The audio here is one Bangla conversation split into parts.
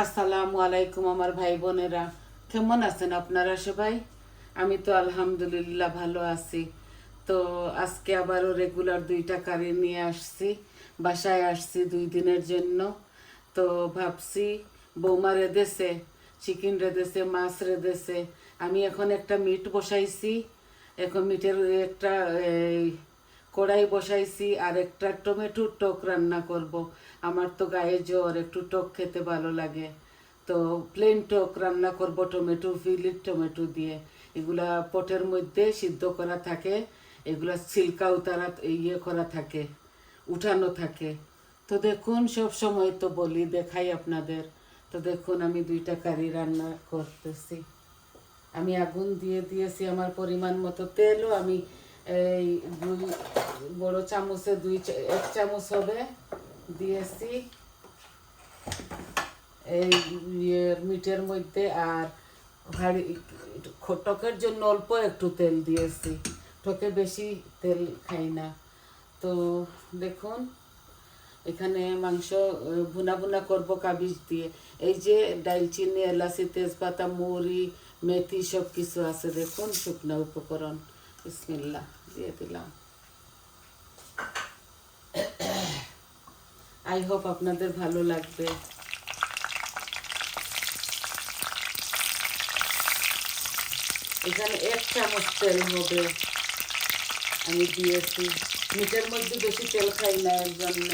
আসসালামু আলাইকুম আমার ভাই বোনেরা, কেমন আছেন আপনারা সবাই? আমি তো আলহামদুলিল্লাহ ভালো আছি। তো আজকে আবারও রেগুলার 2টা কারি নিয়ে আসছি। বাসায় আসছি 2 দিনের জন্য। তো ভাবছি বৌমা রেঁধেছে, চিকেন রেঁধেছে, মাছ রেঁধেছে। আমি এখন একটা মিট বসাইছি। এখন মিটের একটা এই, কড়াই বসাইছি আর একটা টমেটোর টক রান্না করব। আমার তো গায়ে জ্বর, একটু টক খেতে ভালো লাগে। তো প্লেন টক রান্না করব টমেটো, ফিলিট টমেটো দিয়ে। এগুলা পটের মধ্যে সিদ্ধ করা থাকে, এগুলা ছিলকা উতারা করা থাকে, উঠানো থাকে। তো দেখুন, সব সময় তো বলি, দেখাই আপনাদের। তো দেখুন, আমি 2টা কারি রান্না করতেছি। আমি আগুন দিয়ে দিয়েছি আমার পরিমাণ মতো। তেলও আমি এই দুই বড় চামচে 1 চামচ হবে দিয়েছি এই মিটের মধ্যে। আর ভারী টকের জন্য অল্প একটু তেল দিয়েছি, টকে বেশি তেল খাই না। তো দেখুন, এখানে মাংস ভুনা ভুনা করবো কাবিজ দিয়ে। এই যে ডালচিনি, এলাচি, তেজপাতা, মৌরি, মেথি সব কিছু আছে। দেখুন, শুকনো উপকরণ। বিসমিল্লাহ দিয়ে দিলাম। আই হোপ আপনাদের ভালো লাগবে। এখানে 1 চামচ তেল হবে আমি দিয়েছি। মিটের মধ্যে বেশি তেল খাই না, এর জন্য।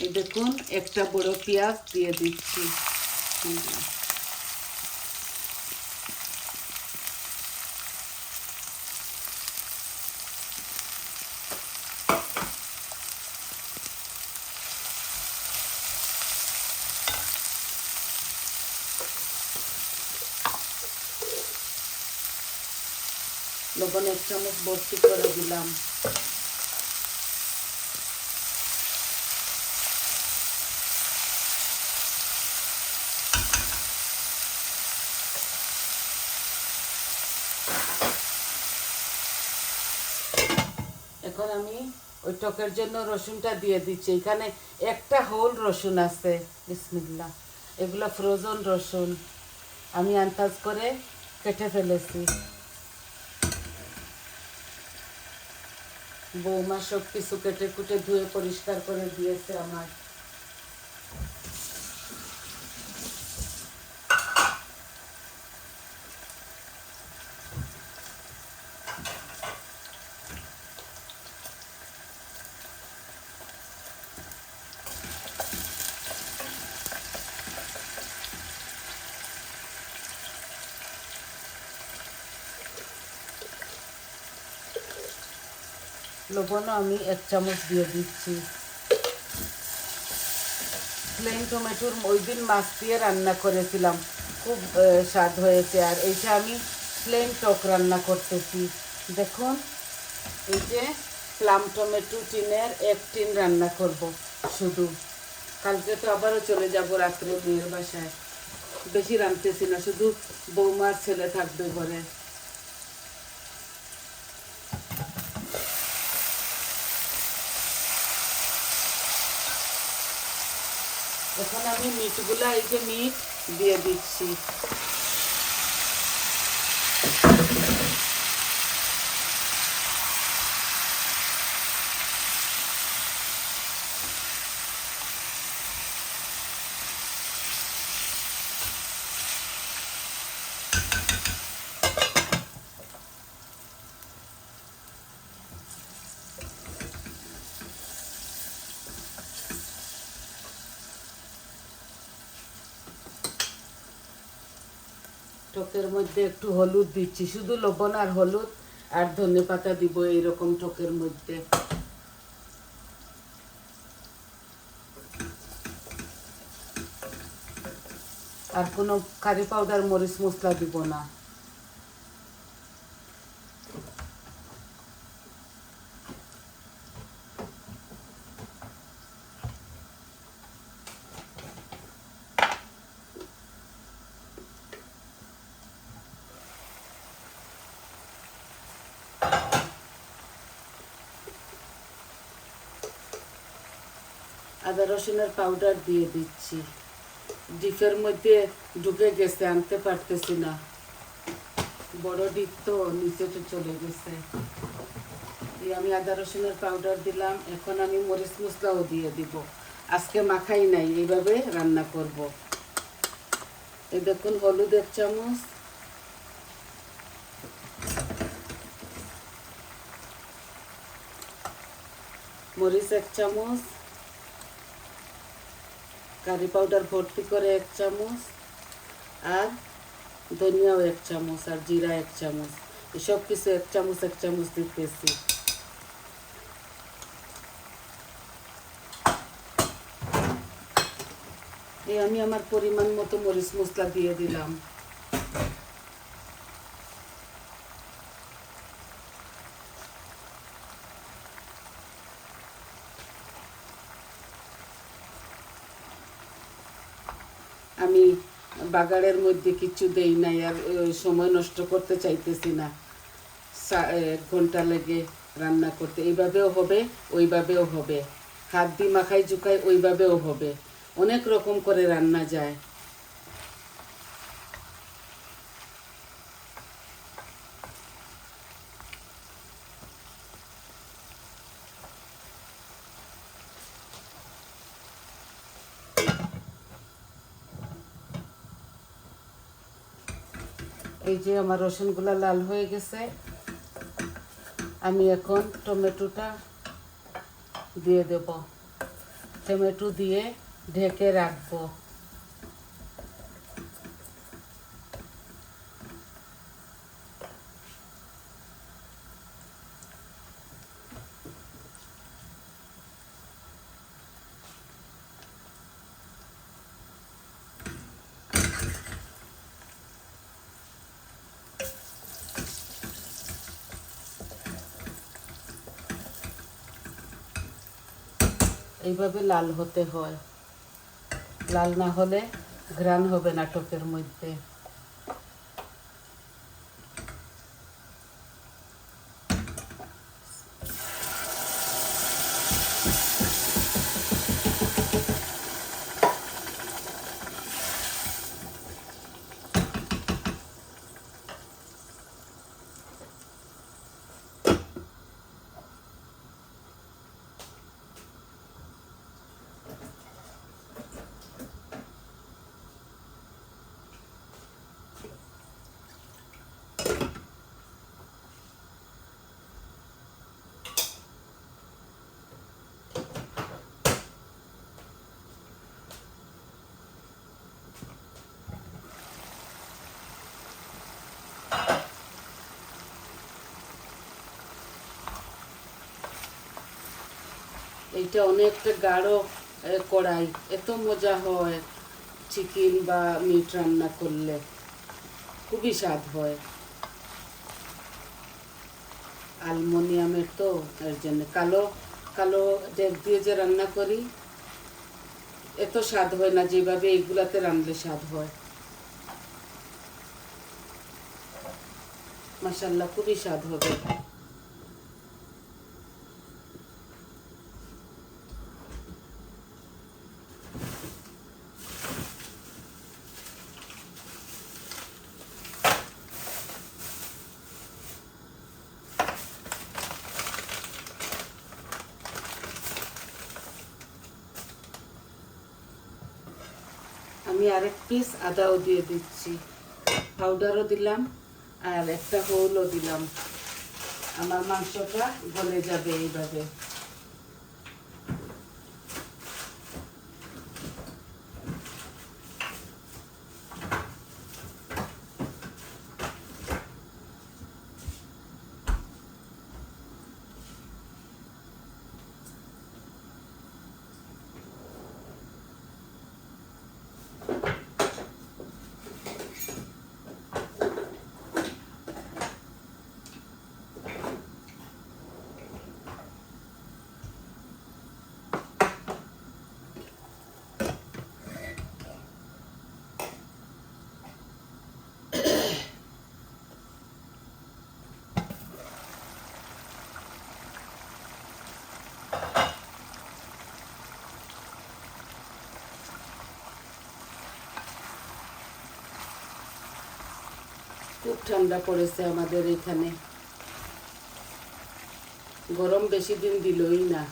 এই দেখুন, একটা বড় পেঁয়াজ দিয়ে দিচ্ছি। লবণ 1 চামচ ভর্তি করে দিলাম। এখন আমি ওই টকের জন্য রসুনটা দিয়ে দিচ্ছি। এখানে একটা হোল রসুন আছে। বিসমিল্লাহ। এগুলো ফ্রোজেন রসুন, আমি আন্দাজ করে কেটে ফেলেছি। বৌমা সব কিছু কেটে কুটে ধুয়ে পরিষ্কার করে দিয়েছে আমার। লবণও আমি 1 চামচ দিয়ে দিচ্ছি। প্লেন টমেটোর ওই দিন মাছ দিয়ে রান্না করেছিলাম, খুব স্বাদ হয়েছে। আর এইটা আমি প্লেন টক রান্না করতেছি। দেখুন, এই যে প্লাম টমেটো টিনের 1 টিন রান্না করব শুধু। কালকে তো আবারও চলে যাব রাত্রে মেয়ের বাসায়। বেশি রাঁধতেছি না, শুধু বৌমার ছেলে থাকবে ঘরে। এখন আমি মিটগুলা, এই যে মিট দিয়ে দিচ্ছি। টকের মধ্যে একটু হলুদ দিচ্ছি, শুধু লবণ আর হলুদ আর ধনে পাতা দিব এইরকম টকের মধ্যে। আর কোনো কারি পাউডার, মরিচ মশলা দিব না। আদা রসুনের পাউডার দিয়ে দিচ্ছি। ডিপের মধ্যে ঢুকে গেছে, আনতে পারতেছি না, বড় ডিপ তো নিচে চলে গেছে। আমি আদা রসুনের পাউডার দিলাম। এখন আমি মরিচ মশলাও দিয়ে দিব। আজকে মাখাই নাই, এইভাবে রান্না করব। এই দেখুন, হলুদ 1 চামচ, মরিচ 1 চামচ, কারি পাউডার ভর্তি করে 1 চামচ, আর ধনিয়াও 1 চামচ, আর জিরা 1 চামচ। এসব কিছু 1 চামচ 1 চামচ দিতেছি। আমি আমার পরিমাণ মতো মরিচ মশলা দিয়ে দিলাম। আমি বাগারের মধ্যে কিছু দেই নাই, আর সময় নষ্ট করতে চাইতেছি না। 1 ঘন্টা লেগে রান্না করতে। এইভাবেও হবে, ওইভাবেও হবে, হাত দিয়ে মাখাই জুকাই ওইভাবেও হবে, অনেক রকম করে রান্না যায়। এই যে আমার রসুনগুলা লাল হয়ে গেছে। আমি এখন টমেটোটা দিয়ে দেব। টমেটো দিয়ে ঢেকে রাখবো। এইভাবে লাল হতে হয়, লাল না হলে ঘ্রাণ হবে না টকের মধ্যে। এইটা অনেকটা গাঢ় কড়াই, এত মজা হয় চিকেন বা মিট রান্না করলে, খুবই স্বাদ হয়। অ্যালুমিনিয়ামের তো, এর জন্য কালো কালো ডেক দিয়ে যে রান্না করি, এত স্বাদ হয় না যেভাবে এইগুলাতে রান্নলে স্বাদ হয়। মাশাআল্লাহ, খুবই স্বাদ হবে। আমি আরেক পিস আদাও দিয়ে দিচ্ছি, পাউডারও দিলাম, আর একটা হোলও দিলাম। আমার মাংসটা গলে যাবে এইভাবে। খুব ঠান্ডা পড়েছে আমাদের এখানে, গরম বেশি দিন দিলই না।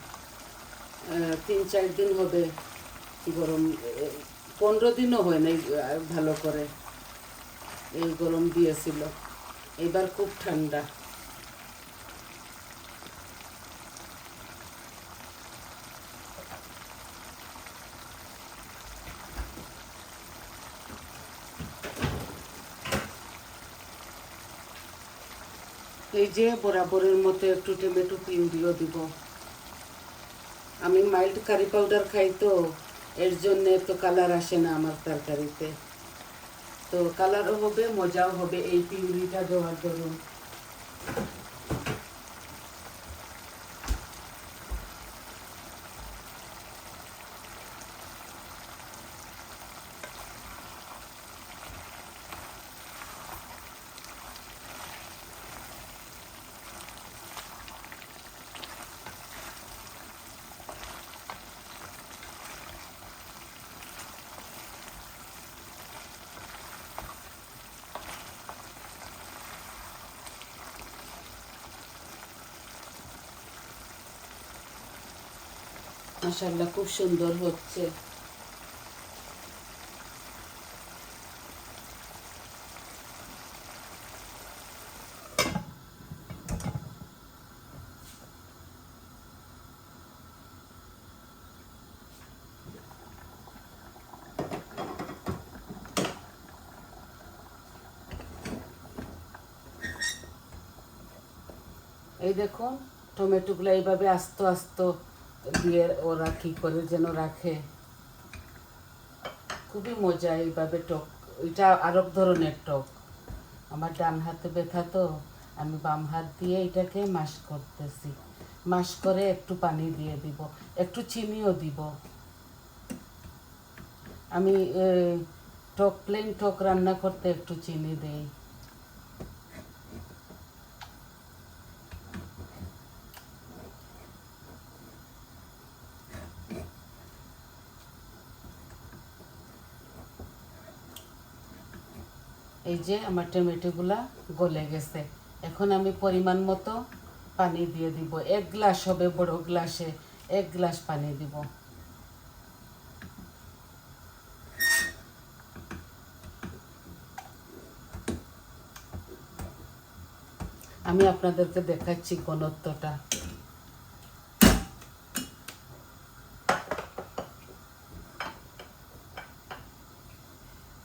3-4 দিন হবে গরম, 15 দিনও হয় নাই ভালো করে এই গরম দিয়েছিল। এবার খুব ঠান্ডা। এই যে বরাবরের মতো একটু টমেটো পিউরিও দিব। আমি মাইল্ড কারি পাউডার খাই, তো এর জন্যে তো কালার আসে না আমার তরকারিতে। তো কালারও হবে, মজাও হবে এই পিউরিটা দেওয়ার দরুন। মাশাআল্লাহ খুব সুন্দর হচ্ছে। এই দেখুন টমেটোগুলো এইভাবে আস্ত আস্ত দিয়ে ওরা কি করে যেন রাখে, খুবই মজা এইভাবে টক। এটা আরেক ধরনের টক। আমার ডান হাতে ব্যথা, তো আমি বাম হাত দিয়ে এটাকে মাশ করতেছি। মাশ করে একটু পানি দিয়ে দিব, একটু চিনিও দিব। আমি টক প্লেন টক রান্না করতে একটু চিনি দেই। এই যে আমার টমেটোগুলা গলে গেছে। এখন আমি পরিমাণ মতো পানি দিয়ে দিব। 1 গ্লাস হবে, বড় গ্লাসে 1 গ্লাস পানি দিব। আমি আপনাদেরকে দেখাচ্ছি ঘনত্বটা।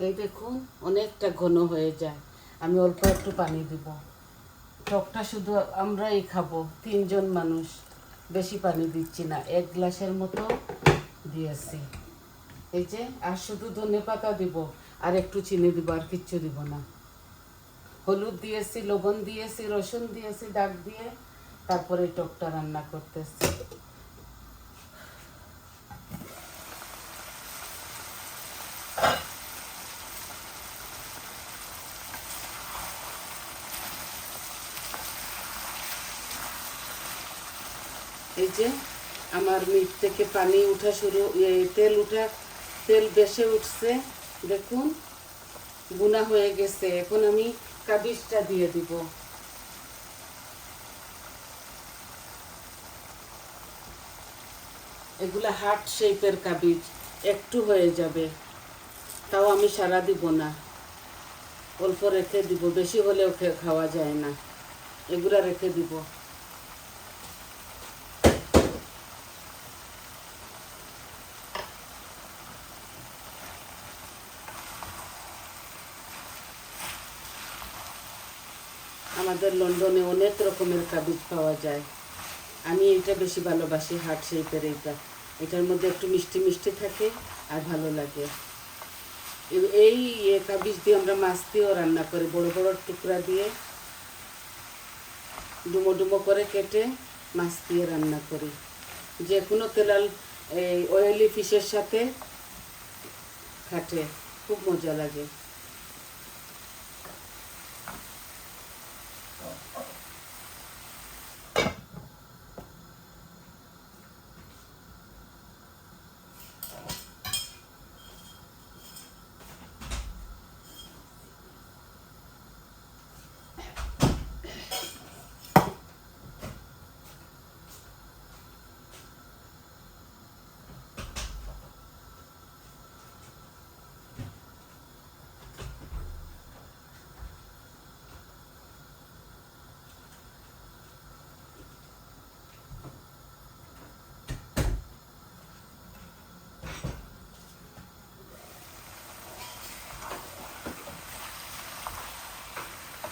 এই দেখুন অনেকটা ঘন হয়ে যায়। আমি অল্প একটু পানি দিব। টকটা শুধু আমরাই খাবো, 3 জন মানুষ। বেশি পানি দিচ্ছি না, 1 গ্লাসের মতো দিয়েছি। এই যে আর শুধু ধনেপাতা দিব, আর একটু চিনি দিব, আর কিচ্ছু দিব না। হলুদ দিয়েছি, লবণ দিয়েছি, রসুন দিয়েছি দাগ দিয়ে, তারপরে টকটা রান্না করতেছি। এই যে আমার মিট থেকে পানি উঠা শুরু, তেল বেশে উঠছে, দেখুন বুনা হয়ে গেছে। এখন আমি কাবিজটা দিয়ে দিব। এগুলা হার্ট শেপের কাবিজ, একটু হয়ে যাবে, তাও আমি সারা দিব না, অল্প রেখে দিব। বেশি হলেও খাওয়া যায় না, এগুলা রেখে দিব। আমাদের লন্ডনে অনেক রকমের কাবিজ পাওয়া যায়। আমি এইটা বেশি ভালোবাসি, হার্ট শেপের এইটা। এটার মধ্যে একটু মিষ্টি মিষ্টি থাকে আর ভালো লাগে। এই কাবিজ দিয়ে আমরা মাছ দিয়েও রান্না করি, বড় বড় টুকরা দিয়ে ডুমো ডুমো করে কেটে মাছ দিয়ে রান্না করি। যে কোনো তেলাল এই অয়েলি ফিশের সাথে খাটে, খুব মজা লাগে।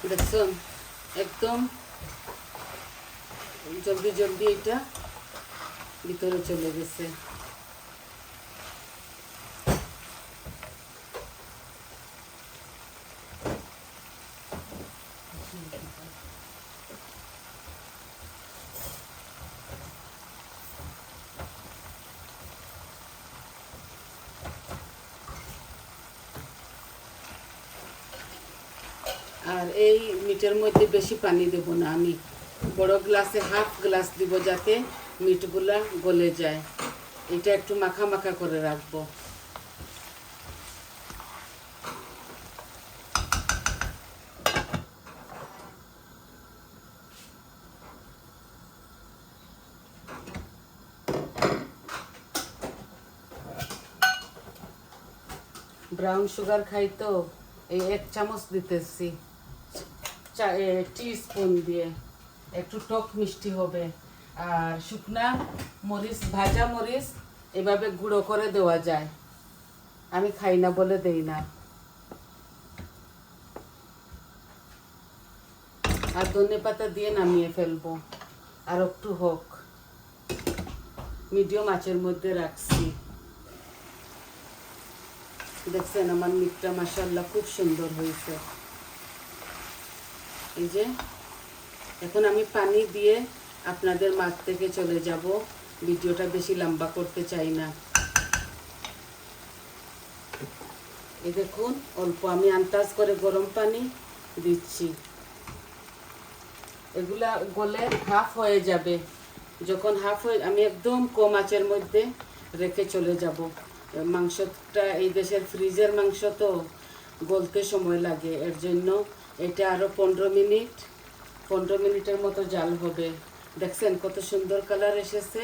দেখুন একদম জলদি জলদি এটা ভিতরে চলে গেছে। আর এই মিটের মধ্যে বেশি পানি দেব না, আমি বড় গ্লাসে হাফ গ্লাস দিব যাতে মিটগুলা গলে যায়। এটা একটু মাখা মাখা করে রাখবো। ব্রাউন সুগার খাই তো এই 1 চামচ দিতেছি, টি স্পুন দিয়ে, একটু টক মিষ্টি হবে। আর শুকনা মরিচ, ভাজা মরিচ এভাবে গুঁড়ো করে দেওয়া যায়, আমি খাই না বলে দেই না। আর ধনেপাতা দিয়ে নামিয়ে ফেলবো। আর একটু হোক, মিডিয়াম আঁচের মধ্যে রাখছি। দেখছেন আমার মিটটা মাশাআল্লাহ খুব সুন্দর হয়েছে। এই যে এখন আমি পানি দিয়ে আপনাদের মাছ থেকে চলে যাব, ভিডিওটা বেশি লম্বা করতে চাই না। এই দেখুন অল্প আমি আন্দাজ করে গরম পানি দিচ্ছি, এগুলা গলে হাফ হয়ে যাবে। যখন হাফ হয়ে আমি একদম কম আঁচের মধ্যে রেখে চলে যাব। মাংসটা এই দেশের ফ্রিজের মাংস তো গলতে সময় লাগে, এর জন্য এটা আরও 15 মিনিটের মতো জাল হবে। দেখছেন কত সুন্দর কালার এসেছে,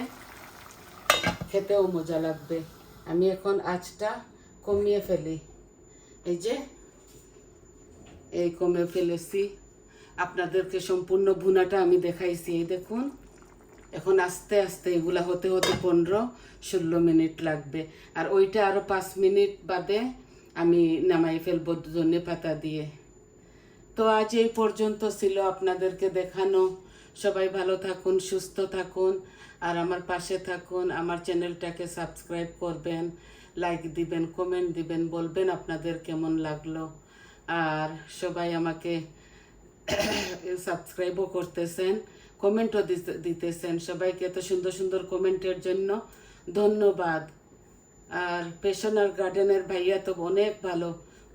খেতেও মজা লাগবে। আমি এখন আঁচটা কমিয়ে ফেলি, এই যে এই কমে ফেলেছি। আপনাদেরকে সম্পূর্ণ ভুনাটা আমি দেখাইছি। এই দেখুন এখন আস্তে আস্তে এগুলা হতে হতে 15-16 মিনিট লাগবে। আর ওইটা আরও 5 মিনিট বাদে আমি নামাই ফেলবো ধনেপাতা দিয়ে। তো আজ এই পর্যন্ত ছিল আপনাদেরকে দেখানো। সবাই ভালো থাকুন, সুস্থ থাকুন, আর আমার পাশে থাকুন। আমার চ্যানেলটাকে সাবস্ক্রাইব করবেন, লাইক দিবেন, কমেন্ট দিবেন, বলবেন আপনাদের কেমন লাগলো। আর সবাই আমাকে সাবস্ক্রাইবও করতেছেন, কমেন্টও দিতেছেন। সবাইকে এত সুন্দর সুন্দর কমেন্টের জন্য ধন্যবাদ। আর পেশনার গার্ডেনের ভাইয়া তো অনেক ভালো,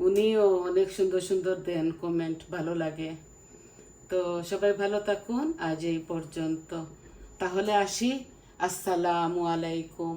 উনিও অনেক সুন্দর সুন্দর দেন কমেন্ট, ভালো লাগে। তো সবাই ভালো থাকুন, আজ এই পর্যন্ত। তাহলে আসি, আসসালামু আলাইকুম।